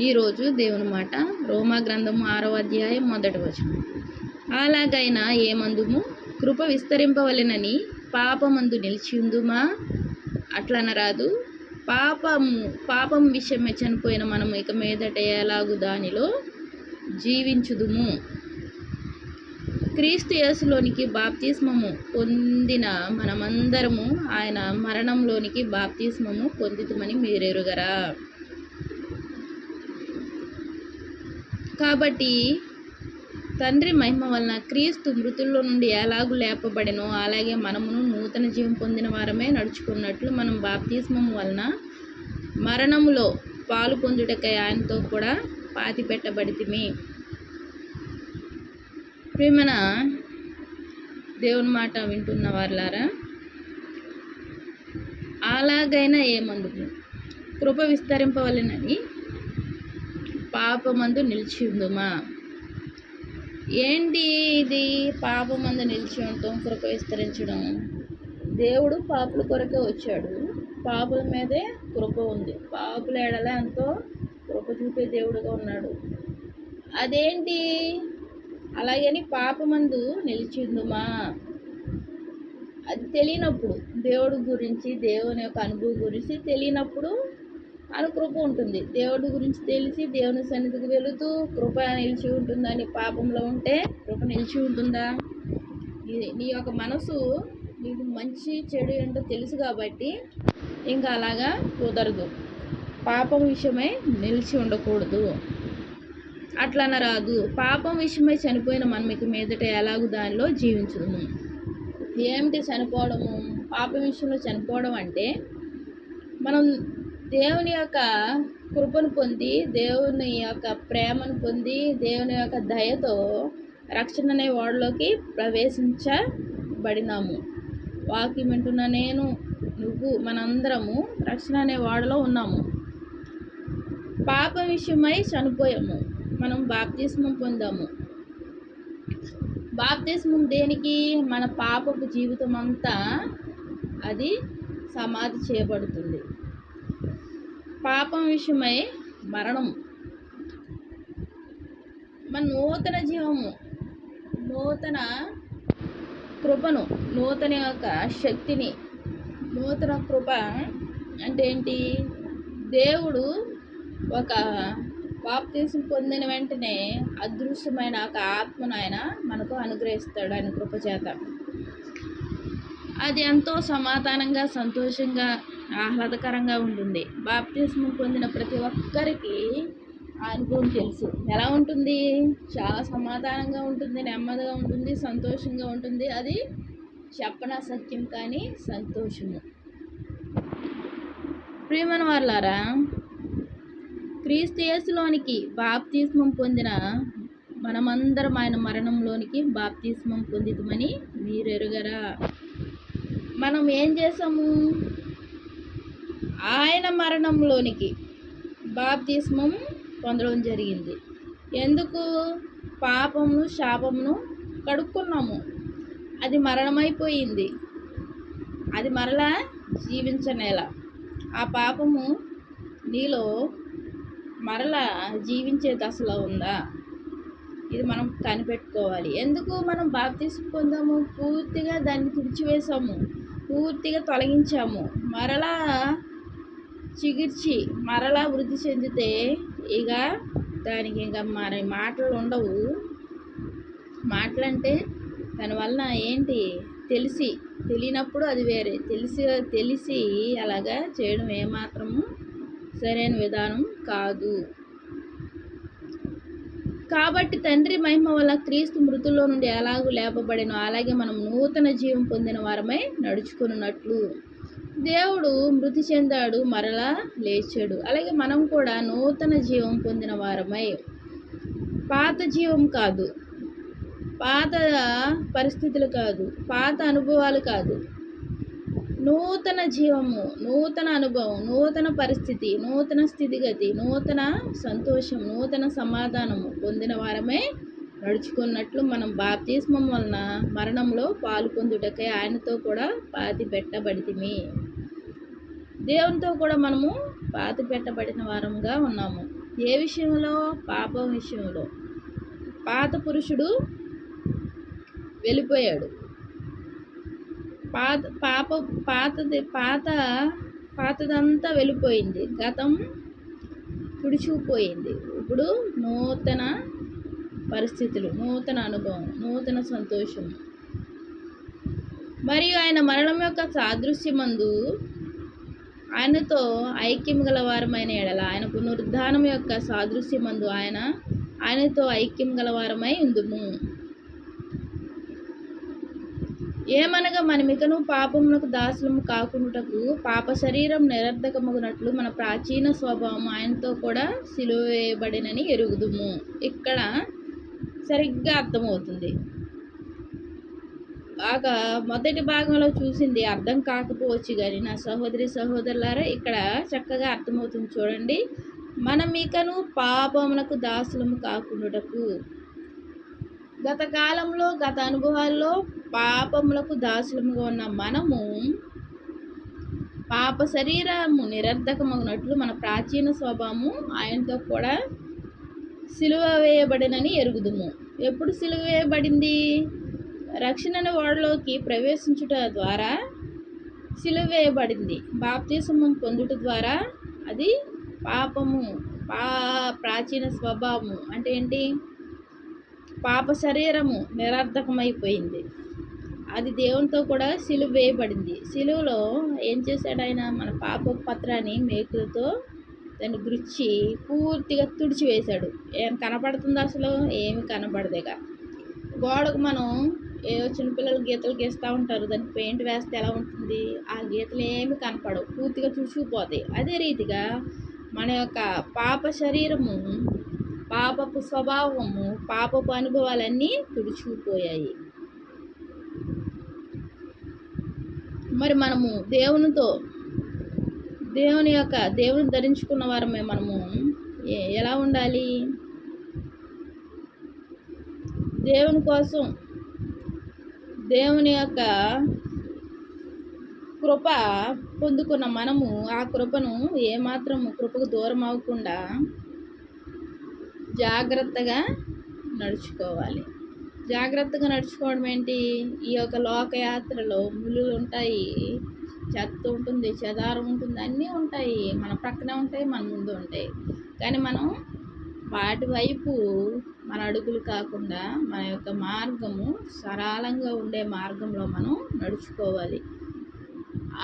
ఈరోజు దేవుని మాట రోమా గ్రంథము 6వ అధ్యాయం 1వ వచనం. అలాగైనా ఏమందుము, కృప విస్తరింపవలెనని పాపమందు నిలిచియుందుమా? అట్లనరాదు. పాపం విషయమే చనిపోయిన మనము ఇక మీదట ఎలాగు దానిలో జీవించుదుము. క్రీస్తు యేసులోనికి బాప్తిస్మము పొందిన మనమందరము ఆయన మరణంలోనికి బాప్తిస్మము పొందితుమని మీరెరుగరా? కాబట్టి తండ్రి మహిమ వలన క్రీస్తు మృతుల్లో నుండి ఎలాగూ లేపబడినో అలాగే మనమును నూతన జీవం పొందిన వారమే నడుచుకున్నట్లు మనం బాప్తిస్మము వలన మరణములో పాలు పొందుటకై ఆయనతో కూడా పాతి పెట్టబడితిమి. ప్రియమైన దేవుని మాట వింటున్న వారులారా, అలాగైనా ఏమందుము, కృప విస్తరింపవలెనని పాపమందు నిలిచి ఉందుమా? ఏంటి ఇది? పాపమందు నిలిచి ఉండటం, కృప విస్తరించడం. దేవుడు పాపుల కొరకే వచ్చాడు, పాపుల మీదే కృప ఉంది. పాపుల ఎడల ఎంతో కృప చూపే దేవుడుగా ఉన్నాడు. అదేంటి? అలాగని పాపమందు నిలిచి ఉందుమా? అది తెలియనప్పుడు, దేవుడి గురించి, దేవుని యొక్క అనుభవం గురించి తెలియనప్పుడు అని కృప ఉంటుంది. దేవుడి గురించి తెలిసి దేవుని సన్నిధికి వెళుతూ కృప నిలిచి ఉంటుందని పాపంలో ఉంటే కృప నిలిచి ఉంటుందా? నీ యొక్క మనసు నీకు మంచి చెడు ఏంటో తెలుసు కాబట్టి ఇంకా అలాగా కుదరదు. పాపం విషయమై నిలిచి ఉండకూడదు. అట్లనరాదు. పాపం విషయమై చనిపోయిన మనం ఇక మీదట ఎలాగూ దానిలో జీవించుదుము. ఏమిటి చనిపోవడము? పాపం విషయంలో చనిపోవడం అంటే మనం దేవుని యొక్క కృపను పొంది, దేవుని యొక్క ప్రేమను పొంది, దేవుని యొక్క దయతో రక్షణ అనే ఓడలోకి ప్రవేశించబడినాము. వాక్యం వింటున్న నేను, నువ్వు, మనందరము రక్షణ అనే ఓడలో ఉన్నాము. పాప విషయమై చనిపోయాము. మనం బాప్తిస్మం పొందాము. బాప్తిస్మం దేనికి? మన పాపపు జీవితం అంతా అది సమాధి చేయబడుతుంది. పాపం విషయమై మరణం, మన నూతన జీవము, నూతన కృపను, నూతన యొక్క శక్తిని. నూతన కృప అంటే ఏంటి? దేవుడు ఒక బాప్తిస్మం పొందిన వెంటనే అదృశ్యమైన ఒక ఆత్మను ఆయన మనకు అనుగ్రహిస్తాడు ఆయన కృప చేత. అది ఎంతో సమాధానంగా, సంతోషంగా, ఆహ్లాదకరంగా ఉంటుంది. బాప్తిస్మం పొందిన ప్రతి ఒక్కరికి ఆ అనుభవం తెలుసు. ఎలా ఉంటుంది? చాలా సమాధానంగా ఉంటుంది, నెమ్మదిగా ఉంటుంది, సంతోషంగా ఉంటుంది. అది చెప్పన సత్యం కానీ సంతోషము. ప్రియమైన వారులారా, క్రీస్తు యేసులోనికి బాప్తిస్మం పొందిన మనమందరం ఆయన మరణంలోనికి బాప్తిస్మం పొందితమని మీరెరుగరా? మనం ఏం చేసాము? ఆయన మరణంలోనికి బాప్తిస్మం పొందడం జరిగింది. ఎందుకు? పాపమును, శాపమును కడుక్కున్నాము. అది మరణమైపోయింది. అది మరలా జీవించనేలా. ఆ పాపము నీలో మరలా జీవించే దశలో ఉందా? ఇది మనం కనిపెట్టుకోవాలి. ఎందుకు మనం బాప్తిస్మం పొందాము? పూర్తిగా దాన్ని తుడిచివేసాము, పూర్తిగా తొలగించాము. మరలా చిగిర్చి మరలా వృద్ధి చెందితే ఇక దానికి ఇంకా మరి మాటలు ఉండవు. మాటలంటే దానివలన ఏంటి? తెలియనప్పుడు అది వేరే, తెలిసి అలాగా చేయడం ఏమాత్రము సరైన విధానం కాదు. కాబట్టి తండ్రి మహిమ వల్ల క్రీస్తు మృతుల్లో నుండి ఎలాగూ లేపబడినో అలాగే మనం నూతన జీవం పొందిన వారమై నడుచుకున్నట్లు. దేవుడు మృతి చెందాడు, మరలా లేచాడు. అలాగే మనం కూడా నూతన జీవం పొందిన వారమై, పాత జీవం కాదు, పాత పరిస్థితులు కాదు, పాత అనుభవాలు కాదు, నూతన జీవము, నూతన అనుభవం, నూతన పరిస్థితి, నూతన స్థితిగతి, నూతన సంతోషం, నూతన సమాధానము పొందిన వారమే నడుచుకున్నట్లు మనం బాప్తిస్మం వలన మరణంలో పాలు పొందుటకై ఆయనతో కూడా పాతి పెట్టబడితిమి. దేవునితో కూడా మనము పాతి పెట్టబడిన వారంగా ఉన్నాము. ఏ విషయంలో? పాపం విషయంలో. పాత పురుషుడు వెళ్ళిపోయాడు. పాత పాప పాతది పాత పాతదంతా వెళ్ళిపోయింది. గతం తుడిచిపోయింది. ఇప్పుడు నూతన పరిస్థితులు, నూతన అనుభవం, నూతన సంతోషం. మరియు ఆయన మరణం యొక్క సాదృశ్యమందు ఆయనతో ఐక్యం గల వారమైన ఎడల, ఆయన పునరుద్ధానం యొక్క సాదృశ్యమందు ఆయనతో ఐక్యం గల వారమై ఉందుము. ఏమనగా మనమికను పాపమునకు దాసులము కాకుండాటకు పాప శరీరం నిరర్ధకమగునట్లు మన ప్రాచీన స్వభావం ఆయనతో కూడా సిలువ వేయబడినని ఎరుగుదుము. ఇక్కడ సరిగ్గా అర్థమవుతుంది. బాగా మొదటి భాగంలో చూసింది అర్థం కాకపోవచ్చు కానీ నా సహోదరి సహోదరులారా ఇక్కడ చక్కగా అర్థమవుతుంది. చూడండి, మనం ఇకను పాపమునకు దాసులము కాకుండాటకు. గత కాలంలో, గత అనుభవాల్లో పాపములకు దాసులముగా ఉన్న మనము పాప శరీరము నిరర్ధకమగినట్లు మన ప్రాచీన స్వభావము ఆయనతో కూడా సిలువ వేయబడినని ఎరుగుదుము. ఎప్పుడు సిలువ వేయబడింది? రక్షణ ఓడలోకి ప్రవేశించుట ద్వారా సిలువ వేయబడింది. బాప్తిస్మం పొందుట ద్వారా అది పాపము, ప్రాచీన స్వభావము అంటే ఏంటి? పాప శరీరము నిరర్ధకమైపోయింది. అది దేవునితో కూడా సిలువ వేయబడింది. సిలువలో ఏం చేశాడు ఆయన? మన పాప పత్రాన్ని మేకులతో దాన్ని గుచ్చి పూర్తిగా తుడిచివేశాడు. ఏం కనపడుతుంది అసలు? ఏమి కనపడదేగా. గోడకు మనం ఏవో చిన్నపిల్లలు గీతలు గీస్తూ ఉంటారు, దానికి పెయింట్ వేస్తే ఎలా ఉంటుంది? ఆ గీతలు ఏమి కనపడవు, పూర్తిగా తుడిచిపోతాయి. అదే రీతిగా మన యొక్క పాప శరీరము, పాపపు స్వభావము, పాపపు అనుభవాలన్నీ తుడిచిపోయాయి. మరి మనము దేవుని ధరించుకున్న వారమే మనము ఎలా ఉండాలి? దేవుని కోసం, దేవుని యొక్క కృప పొందుకున్న మనము ఆ కృపను కృపకు దూరం అవ్వకుండా జాగ్రత్తగా నడుచుకోవాలి. జాగ్రత్తగా నడుచుకోవడం ఏంటి? ఈ యొక్క లోకయాత్రలో ముళ్ళులు ఉంటాయి, చెత్త ఉంటుంది, చెదారం ఉంటుంది, అన్నీ ఉంటాయి. మన ప్రక్కనే ఉంటాయి, మన ముందు ఉంటాయి. కానీ మనం వాటి వైపు మన అడుగులు కాకుండా మన యొక్క మార్గము సరళంగా ఉండే మార్గంలో మనం నడుచుకోవాలి.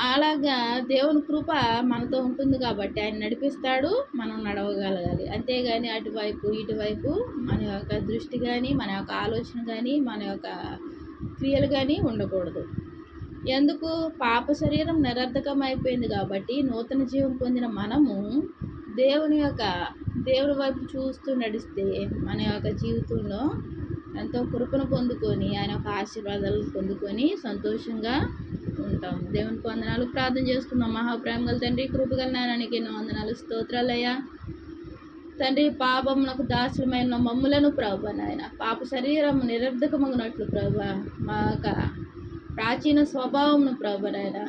అలాగా దేవుని కృప మనతో ఉంటుంది కాబట్టి ఆయన నడిపిస్తాడు, మనం నడవగలగాలి. అంతేగాని అటువైపు ఇటువైపు మన యొక్క దృష్టి కానీ, మన యొక్క ఆలోచన కానీ, మన యొక్క క్రియలు కానీ ఉండకూడదు. ఎందుకు? పాప శరీరం నిరర్ధకం అయిపోయింది కాబట్టి నూతన జీవం పొందిన మనము దేవుని వైపు చూస్తూ నడిస్తే మన యొక్క జీవితంలో ఎంతో కృపను పొందుకొని ఆయన యొక్క ఆశీర్వాదాలు పొందుకొని సంతోషంగా ఉంటాం. దేవునికి వందనాలు. ప్రార్థన చేసుకుందాం. మహాప్రేమగల తండ్రి, కృపగల నాయనానికి ఎన్నో వందనాలు, స్తోత్రాలయ్యా. తండ్రి, పాపమునకు దాసులమైన మమ్ములను ప్రభు నాయన, పాప శరీరం నిరర్ధకమగునట్లు ప్రభు మా యొక్క ప్రాచీన స్వభావమును ప్రభు నాయన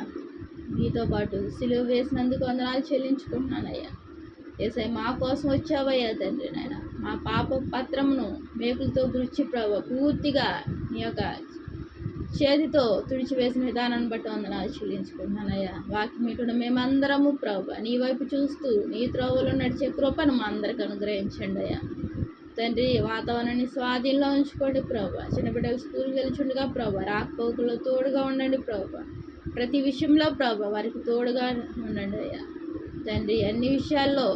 మీతో పాటు సిలువ వేసినందుకు వందనాలు చెల్లించుకుంటున్నానయ్యా. ఏసై మా కోసం వచ్చావయ్యా తండ్రి నాయన. మా పాప పత్రమును మేకులతో గురించి ప్రభు పూర్తిగా నీ యొక్క చేతితో తుడిచివేసిన విధానాన్ని బట్టి వందనాలు చెల్లించుకుంటున్నానయ్యా. వాక్యమీటుడు మేమందరము ప్రభు నీ వైపు చూస్తూ నీ త్రోవలో నడిచే కృపను మా అందరికి అనుగ్రహించండి అయ్యా. తండ్రి, వాతావరణాన్ని స్వాధీనంలో ఉంచుకోండి ప్రభు. చిన్నబిడ్డలు స్కూల్కి వెళ్తుండగా ప్రభు రాకపోకల్లో తోడుగా ఉండండి ప్రభు. ప్రతి విషయంలో ప్రభు వారికి తోడుగా ఉండండి అయ్యా. తండ్రి, అన్ని విషయాల్లో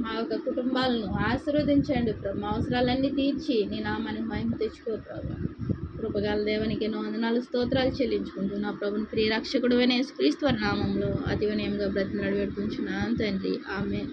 మా యొక్క కుటుంబాలను ఆశీర్వదించండి ప్రభు. మా అవసరాలన్నీ తీర్చి నీ నామానికి మహిమ తెచ్చుకో ప్రభు. కృపగల దేవునికి ఎన్నో వందనాలు, స్తోత్రాలు చెల్లించుకుంటూ నా ప్రభుని ప్రియ రక్షకుడు యేసుక్రీస్తు నామంలో అతి వినయంగా బ్రతిమలాడి వేడుకుంటున్నాను తండ్రి. ఆమేన్.